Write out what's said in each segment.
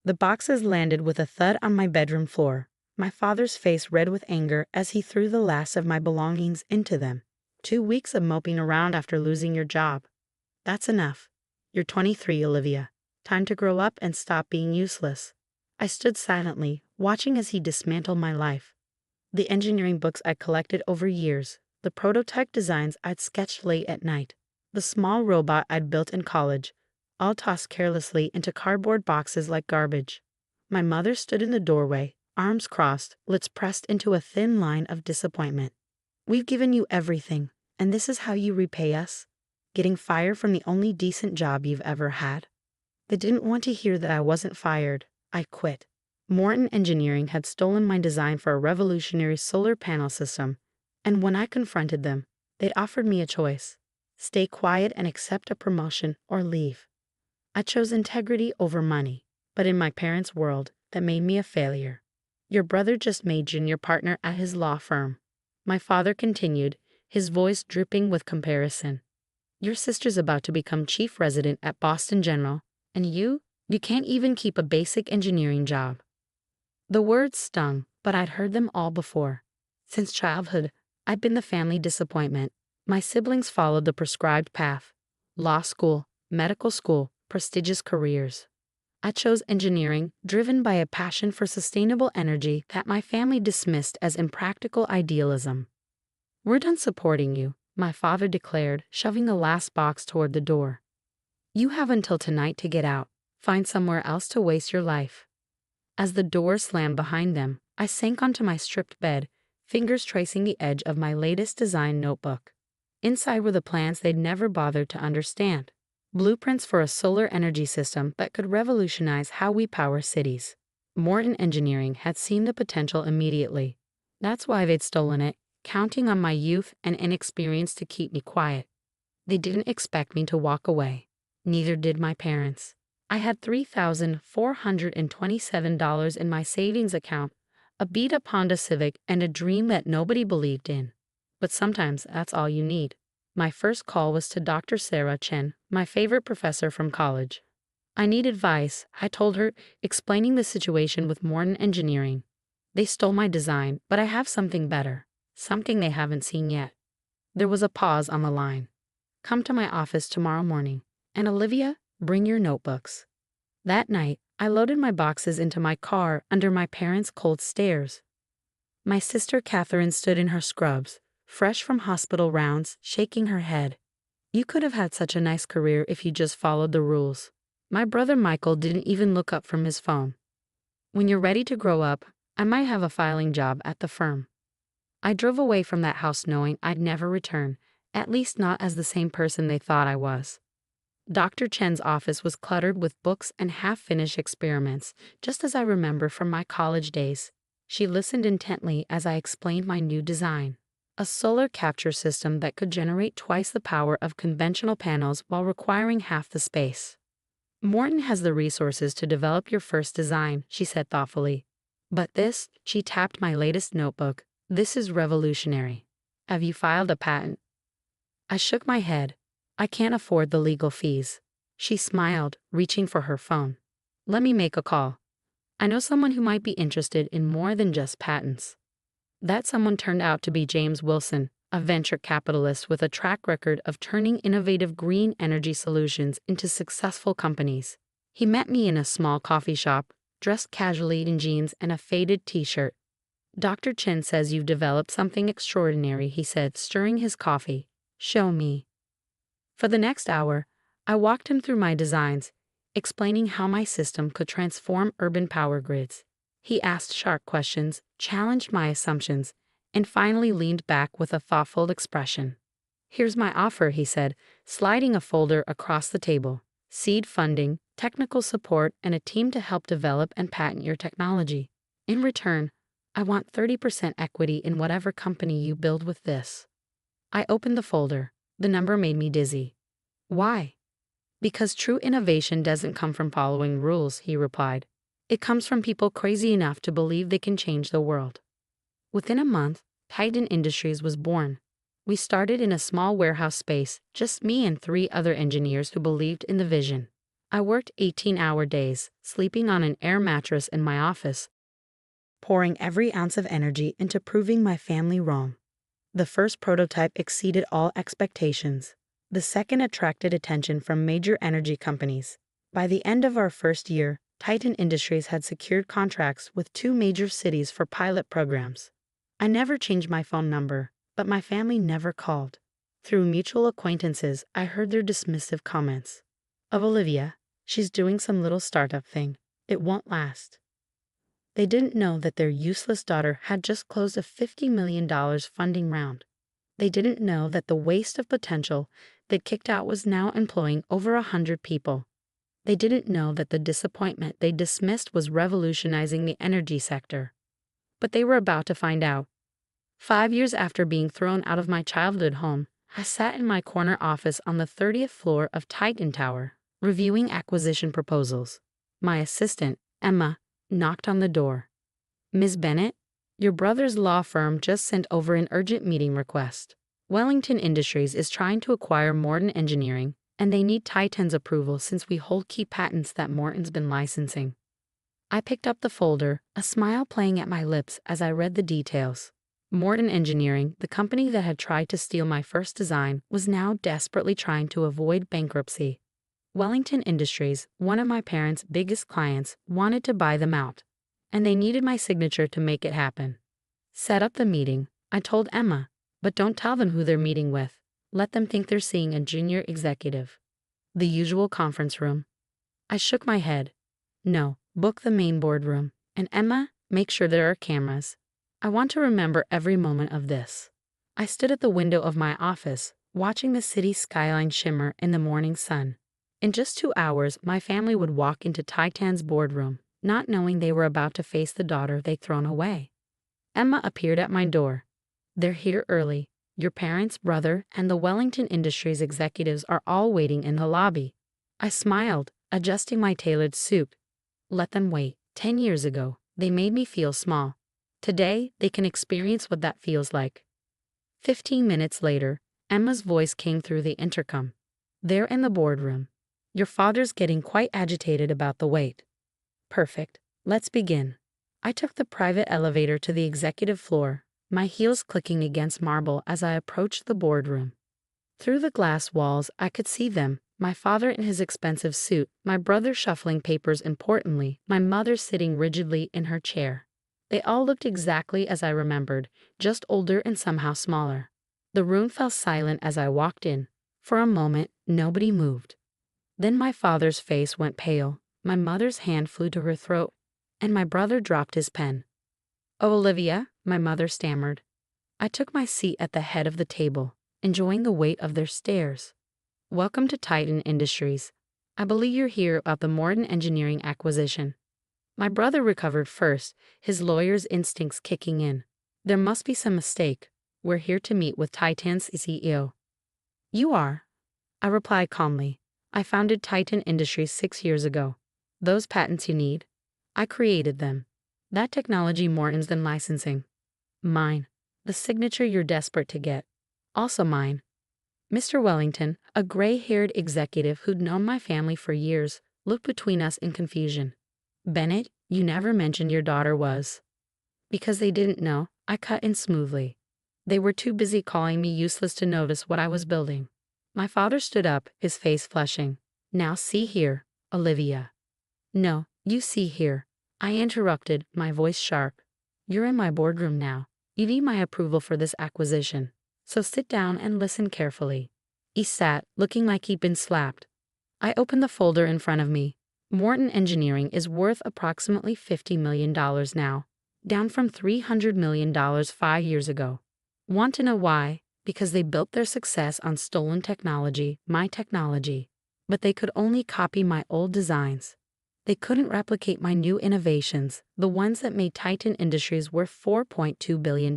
The boxes landed with a thud on my bedroom floor, my father's face red with anger as he threw the last of my belongings into them. 2 weeks of moping around after losing your job. That's enough. You're 23, Olivia. Time to grow up and stop being useless. I stood silently, watching as he dismantled my life. The engineering books I'd collected over years, the prototype designs I'd sketched late at night, the small robot I'd built in college, all tossed carelessly into cardboard boxes like garbage. My mother stood in the doorway, arms crossed, lips pressed into a thin line of disappointment. We've given you everything, and this is how you repay us? Getting fired from the only decent job you've ever had? They didn't want to hear that I wasn't fired. I quit. Morton Engineering had stolen my design for a revolutionary solar panel system, and when I confronted them, they'd offered me a choice: stay quiet and accept a promotion or leave. I chose integrity over money, but in my parents' world, that made me a failure. Your brother just made junior partner at his law firm. My father continued, his voice dripping with comparison. Your sister's about to become chief resident at Boston General, and you can't even keep a basic engineering job. The words stung, but I'd heard them all before. Since childhood, I'd been the family disappointment. My siblings followed the prescribed path: law school, medical school, prestigious careers. I chose engineering, driven by a passion for sustainable energy that my family dismissed as impractical idealism. We're done supporting you, my father declared, shoving the last box toward the door. You have until tonight to get out. Find somewhere else to waste your life. As the door slammed behind them, I sank onto my stripped bed, fingers tracing the edge of my latest design notebook. Inside were the plans they'd never bothered to understand. Blueprints for a solar energy system that could revolutionize how we power cities. Morton Engineering had seen the potential immediately. That's why they'd stolen it, counting on my youth and inexperience to keep me quiet. They didn't expect me to walk away. Neither did my parents. I had $3,427 in my savings account, a beat-up Honda Civic, and a dream that nobody believed in. But sometimes that's all you need. My first call was to Dr. Sarah Chen, my favorite professor from college. I need advice, I told her, explaining the situation with Morton Engineering. They stole my design, but I have something better, something they haven't seen yet. There was a pause on the line. Come to my office tomorrow morning. And Olivia, bring your notebooks. That night, I loaded my boxes into my car under my parents' cold stares. My sister Catherine stood in her scrubs, fresh from hospital rounds, shaking her head. You could have had such a nice career if you just followed the rules. My brother Michael didn't even look up from his phone. When you're ready to grow up, I might have a filing job at the firm. I drove away from that house knowing I'd never return, at least not as the same person they thought I was. Dr. Chen's office was cluttered with books and half-finished experiments, just as I remember from my college days. She listened intently as I explained my new design: a solar capture system that could generate twice the power of conventional panels while requiring half the space. Morton has the resources to develop your first design, she said thoughtfully. But this, she tapped my latest notebook, this is revolutionary. Have you filed a patent? I shook my head. I can't afford the legal fees. She smiled, reaching for her phone. Let me make a call. I know someone who might be interested in more than just patents. That someone turned out to be James Wilson, a venture capitalist with a track record of turning innovative green energy solutions into successful companies. He met me in a small coffee shop, dressed casually in jeans and a faded t-shirt. Dr. Chen says you've developed something extraordinary, he said, stirring his coffee. Show me. For the next hour, I walked him through my designs, explaining how my system could transform urban power grids. He asked sharp questions, challenged my assumptions, and finally leaned back with a thoughtful expression. Here's my offer, he said, sliding a folder across the table. Seed funding, technical support, and a team to help develop and patent your technology. In return, I want 30% equity in whatever company you build with this. I opened the folder. The number made me dizzy. Why? Because true innovation doesn't come from following rules, he replied. It comes from people crazy enough to believe they can change the world. Within a month, Titan Industries was born. We started in a small warehouse space, just me and 3 other engineers who believed in the vision. I worked 18-hour days, sleeping on an air mattress in my office, pouring every ounce of energy into proving my family wrong. The first prototype exceeded all expectations. The second attracted attention from major energy companies. By the end of our first year, Titan Industries had secured contracts with 2 major cities for pilot programs. I never changed my phone number, but my family never called. Through mutual acquaintances, I heard their dismissive comments. Of Olivia, she's doing some little startup thing. It won't last. They didn't know that their useless daughter had just closed a $50 million funding round. They didn't know that the waste of potential they'd kicked out was now employing over 100 people. They didn't know that the disappointment they dismissed was revolutionizing the energy sector. But they were about to find out. 5 years after being thrown out of my childhood home, I sat in my corner office on the 30th floor of Titan Tower, reviewing acquisition proposals. My assistant, Emma, knocked on the door. "Ms. Bennett, your brother's law firm just sent over an urgent meeting request. Wellington Industries is trying to acquire Morton Engineering, and they need Titan's approval since we hold key patents that Morton's been licensing." I picked up the folder, a smile playing at my lips as I read the details. Morton Engineering, the company that had tried to steal my first design, was now desperately trying to avoid bankruptcy. Wellington Industries, one of my parents' biggest clients, wanted to buy them out, and they needed my signature to make it happen. "Set up the meeting," I told Emma, "but don't tell them who they're meeting with. Let them think they're seeing a junior executive." The usual conference room. I shook my head. "No, book the main boardroom, and Emma, make sure there are cameras. I want to remember every moment of this." I stood at the window of my office, watching the city skyline shimmer in the morning sun. In just 2 hours, my family would walk into Titan's boardroom, not knowing they were about to face the daughter they'd thrown away. Emma appeared at my door. "They're here early. Your parents, brother, and the Wellington Industries executives are all waiting in the lobby." I smiled, adjusting my tailored suit. Let them wait. 10 years ago, they made me feel small. Today, they can experience what that feels like. 15 minutes later, Emma's voice came through the intercom. "They're in the boardroom. Your father's getting quite agitated about the wait." "Perfect. Let's begin." I took the private elevator to the executive floor, my heels clicking against marble as I approached the boardroom. Through the glass walls, I could see them, my father in his expensive suit, my brother shuffling papers importantly, my mother sitting rigidly in her chair. They all looked exactly as I remembered, just older and somehow smaller. The room fell silent as I walked in. For a moment, nobody moved. Then my father's face went pale, my mother's hand flew to her throat, and my brother dropped his pen. "Oh, Olivia," my mother stammered. I took my seat at the head of the table, enjoying the weight of their stares. "Welcome to Titan Industries. I believe you're here about the Morton Engineering acquisition." My brother recovered first, his lawyer's instincts kicking in. "There must be some mistake. We're here to meet with Titan's CEO." "You are?" I replied calmly. "I founded Titan Industries 6 years ago. Those patents you need? I created them. That technology Morton's been licensing. Mine. The signature you're desperate to get. Also mine." Mr. Wellington, a gray-haired executive who'd known my family for years, looked between us in confusion. "Bennett, you never mentioned your daughter was." "Because they didn't know," I cut in smoothly. "They were too busy calling me useless to notice what I was building." My father stood up, his face flushing. "Now see here, Olivia." "No, you see here," I interrupted, my voice sharp. "You're in my boardroom now. You need my approval for this acquisition. So sit down and listen carefully." He sat, looking like he'd been slapped. I opened the folder in front of me. Morton Engineering is worth approximately $50 million now, down from $300 million 5 years ago. Want to know why? Because they built their success on stolen technology, my technology. But they could only copy my old designs. They couldn't replicate my new innovations, the ones that made Titan Industries worth $4.2 billion.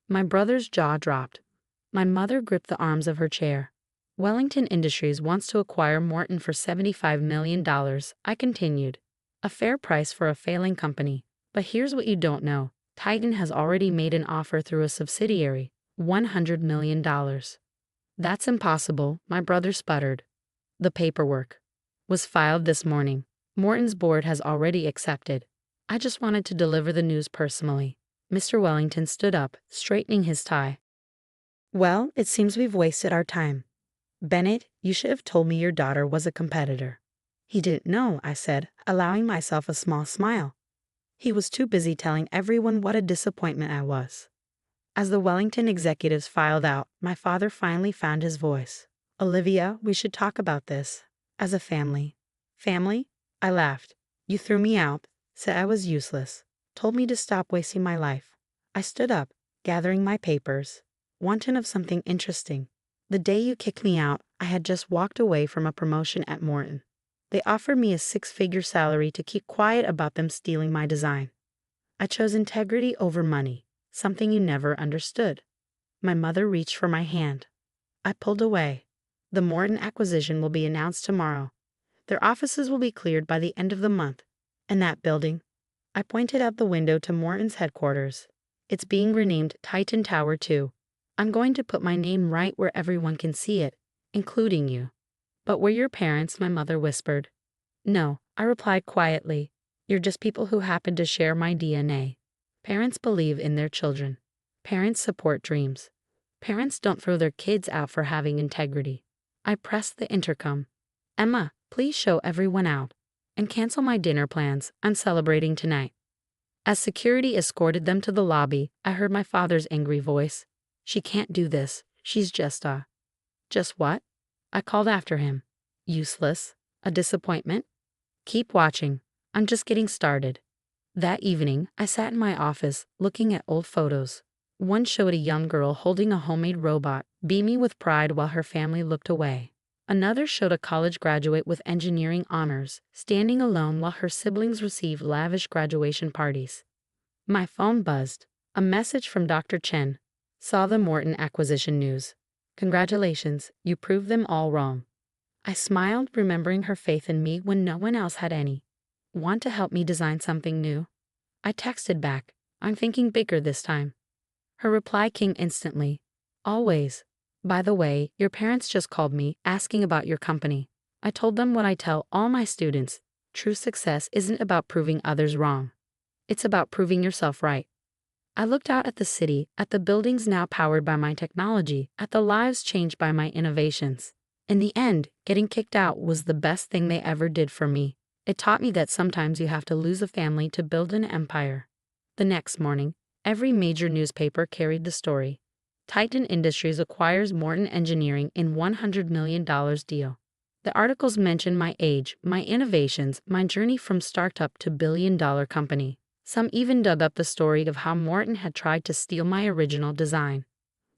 My brother's jaw dropped. My mother gripped the arms of her chair. "Wellington Industries wants to acquire Morton for $75 million, I continued. "A fair price for a failing company. But here's what you don't know. Titan has already made an offer through a subsidiary, $100 million. "That's impossible," my brother sputtered. "The paperwork." was filed this morning. Morton's board has already accepted. I just wanted to deliver the news personally. Mr. Wellington stood up, straightening his tie. Well, it seems we've wasted our time. Bennett, you should have told me your daughter was a competitor. He didn't know, I said, allowing myself a small smile. He was too busy telling everyone what a disappointment I was. As the Wellington executives filed out, my father finally found his voice. Olivia, we should talk about this. As a family. Family? I laughed. You threw me out, said I was useless, told me to stop wasting my life. I stood up, gathering my papers, wanting of something interesting. The day you kicked me out, I had just walked away from a promotion at Morton. They offered me a 6-figure salary to keep quiet about them stealing my design. I chose integrity over money, something you never understood. My mother reached for my hand. I pulled away. The Morton acquisition will be announced tomorrow. Their offices will be cleared by the end of the month. And that building? I pointed out the window to Morton's headquarters. It's being renamed Titan Tower 2. I'm going to put my name right where everyone can see it, including you. But were your parents? My mother whispered. No, I replied quietly. You're just people who happen to share my DNA. Parents believe in their children. Parents support dreams. Parents don't throw their kids out for having integrity. I pressed the intercom. Emma, please show everyone out. And cancel my dinner plans. I'm celebrating tonight. As security escorted them to the lobby, I heard my father's angry voice. She can't do this. She's just what? I called after him. Useless. A disappointment. Keep watching. I'm just getting started. That evening, I sat in my office, looking at old photos. One showed a young girl holding a homemade robot, beaming with pride while her family looked away. Another showed a college graduate with engineering honors, standing alone while her siblings received lavish graduation parties. My phone buzzed. A message from Dr. Chen. Saw the Morton acquisition news. Congratulations, you proved them all wrong. I smiled, remembering her faith in me when no one else had any. Want to help me design something new? I texted back. I'm thinking bigger this time. Her reply came instantly. Always. By the way, your parents just called me, asking about your company. I told them what I tell all my students. True success isn't about proving others wrong. It's about proving yourself right. I looked out at the city, at the buildings now powered by my technology, at the lives changed by my innovations. In the end, getting kicked out was the best thing they ever did for me. It taught me that sometimes you have to lose a family to build an empire. The next morning, every major newspaper carried the story. Titan Industries acquires Morton Engineering in $100 million deal. The articles mentioned my age, my innovations, my journey from startup to billion-dollar company. Some even dug up the story of how Morton had tried to steal my original design.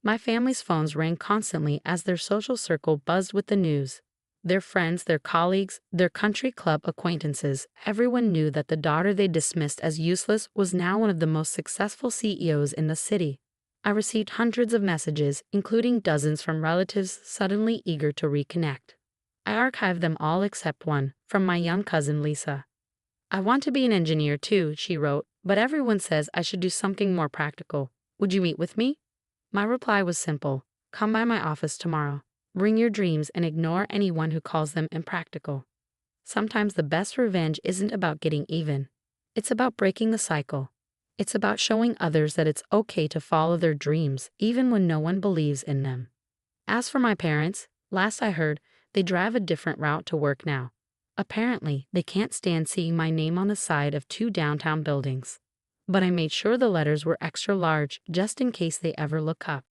My family's phones rang constantly as their social circle buzzed with the news. Their friends, their colleagues, their country club acquaintances, everyone knew that the daughter they dismissed as useless was now one of the most successful CEOs in the city. I received hundreds of messages, including dozens from relatives suddenly eager to reconnect. I archived them all except one, from my young cousin Lisa. I want to be an engineer too, she wrote, but everyone says I should do something more practical. Would you meet with me? My reply was simple. Come by my office tomorrow. Bring your dreams and ignore anyone who calls them impractical. Sometimes the best revenge isn't about getting even. It's about breaking the cycle. It's about showing others that it's okay to follow their dreams even when no one believes in them. As for my parents, last I heard, they drive a different route to work now. Apparently, they can't stand seeing my name on the side of 2 downtown buildings. But I made sure the letters were extra large just in case they ever look up.